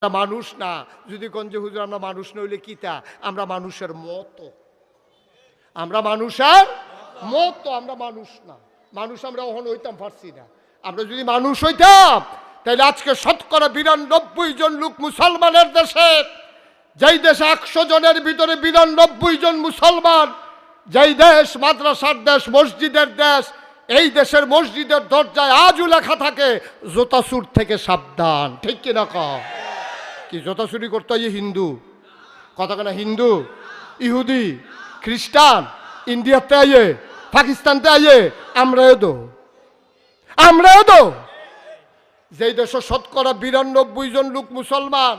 মানুষ না। যদি কোন যে হুজুর আমরা মানুষ নইলে কি তা? আমরা মানুষের মতো, আমরা মানুষের মতো, আমরা মানুষ না। মানুষ আমরা কখনো হইতাম পারছি না। আমরা যদি মানুষ হইতাম তাহলে আজকে শতকরা 92 জন লোক মুসলমানের দেশে, যেই দেশে 100 জনের ভিতরে 92 জন মুসলমান, যেই দেশ মাদ্রাসার দেশ, মসজিদের দেশ, এই দেশের মসজিদের দরজায় আজও লেখা থাকে জোতা চুর থেকে সাবধান। ঠিক কিনা কও? কি জোতা চুরি করতে হয় হিন্দু? কথা কেনা হিন্দু, ইহুদি, খ্রিস্টান, ইন্ডিয়াতে আইয়ে, পাকিস্তানতে আইয়ে, আমরাও তো যেই দেশের শতকরা 92 জন লোক মুসলমান,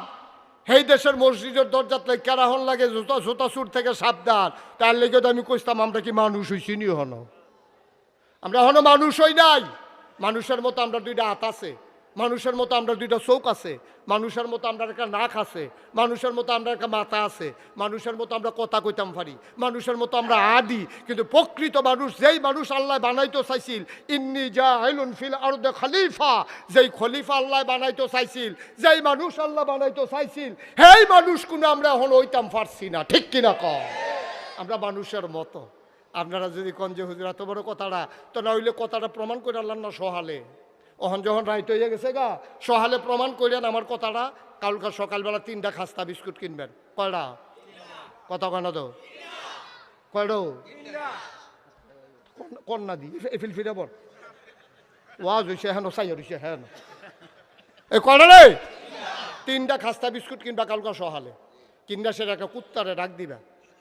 সেই দেশের মসজিদের দরজাতে কেরাহন লাগে জোতা চুর থেকে সাবধান। তার লেগে তো আমি কইতাম আমরা কি মানুষ হইছি নি? আমরা হনো মানুষ হই নাই। মানুষের মতো আমরা দুইটা হাত আছে, মানুষের মতো আমরা দুইটা চোখ আছে, মানুষের মতো আমরা একটা নাক আছে, মানুষের মতো আমরা একটা মাথা আছে, মানুষের মতো আমরা কথা কইতাম পারি, মানুষের মতো আমরা আদি। কিন্তু প্রকৃত মানুষ, যেই মানুষ আল্লাহ বানাইতে চাইছিল, ইন্নী জাইলুন ফিল আরদে খলিফা, যেই খলিফা আল্লাহ বানাইতে চাইছিল, যেই মানুষ আল্লাহ বানাইতে চাইছিল, সেই মানুষ কোনো আমরা এখন হইতাম পারছি না। ঠিক কিনা কও? আমরা মানুষের মতো। আপনারা যদি কোন যে হুজুর এত বড় কথাটা, তো না হইলে কথাটা প্রমাণ করে আনলাম না সহালে। ওহন যখন রাইট হয়ে গেছে গা, সহালে প্রমাণ করেন আমার কথাটা। কালকার সকালবেলা 3টা খাস্তা বিস্কুট কিনবেন। কয়টা? কথা কেন তো কয়ডো কন্যা দি এফিল ফিরে বল ওয়াজ হয়েছে হ্যাঁ, সাই হয়েছে হ্যাঁ, এই কয়টা রে? 3টা খাস্তা বিস্কুট কিনবা কালকার সহালে। কিনবা সেটা একটা কুত্তারে ডাক দিবা,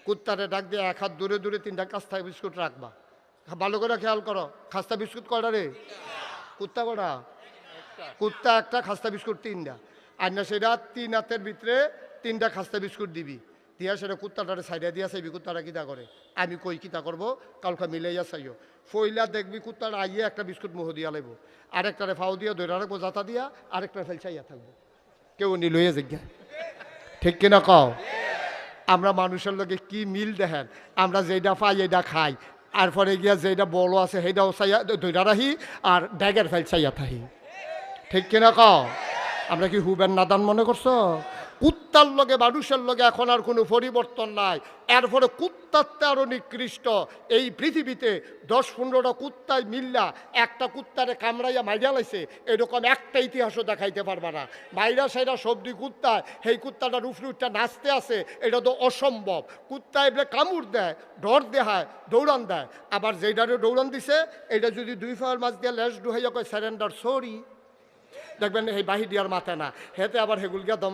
কুত্তারে ডাক দিয়ে 1 হাত দূরে দূরে 3টা খাস্তা বিস্কুট রাখবা। ভালো করে খেয়াল করো, খাস্তা বিস্কুট কয়টা রে? কুত্তা কটা? কুত্তা একটা, খাস্তা বিস্কুট 3টা। আর না সেটা 3 হাতের ভিতরে 3টা খাস্তা বিস্কুট দিবি, দিয়া সেটা কুত্তাটারে সাইডে দিয়া চাইবি কুত্তাটা কিতা করে। আমি কই কিতা করবো, কালকা মিলাইয়া চাইও। ফইলা দেখবি কুত্তাটা আইয়ে একটা বিস্কুট মুহ দিয়া লাগবো, আরেকটারে ফাও দিয়া ধরে রাখবো জাতা দিয়া, আরেকটা ফেল চাইয়া থাকবো, কেউ নি লইয়া জিজ্ঞা। ঠিক কিনা কও? আমরা মানুষের লোকে কি মিল দেখেন, আমরা যেটা পাই এটা খাই, আর পরে গিয়া যেটা বড় আছে সেইটাও চাইয়া ধৈরা রাখি, আর ব্যাগের ফাইল চাইয়া থাকি। ঠিক কিনা কও? আমরা কি হুবেন নাদান মনে করছো? কুত্তার লগে মানুষের লগে এখন আর কোনো পরিবর্তন নাই। এরপরে কুত্তারতে আরও নিকৃষ্ট। এই পৃথিবীতে 10-15টা কুত্তায় মিল্লা একটা কুত্তারে কামড়াইয়া মাইরা লাইছে, এরকম একটা ইতিহাসও দেখাইতে পারবা না। মাইরা সাইরা সবজি কুত্তায়, সেই কুত্তাটার উফরুটটা নাচতে আছে, এটা তো অসম্ভব। কুত্তা এবারে কামড় দেয়, ডর দেখায়, দৌড়ান দেয়। আবার যেইটারে দৌড়ান দিছে, এটা যদি 2 পায়ের মাছ দিয়ে লেজ ডুহাইয়া কয় স্যারেন্ডার সরি, দেখবেন এই বাহি দিয়ার মাথা না হেতে আবার হেগুল গিয়া দম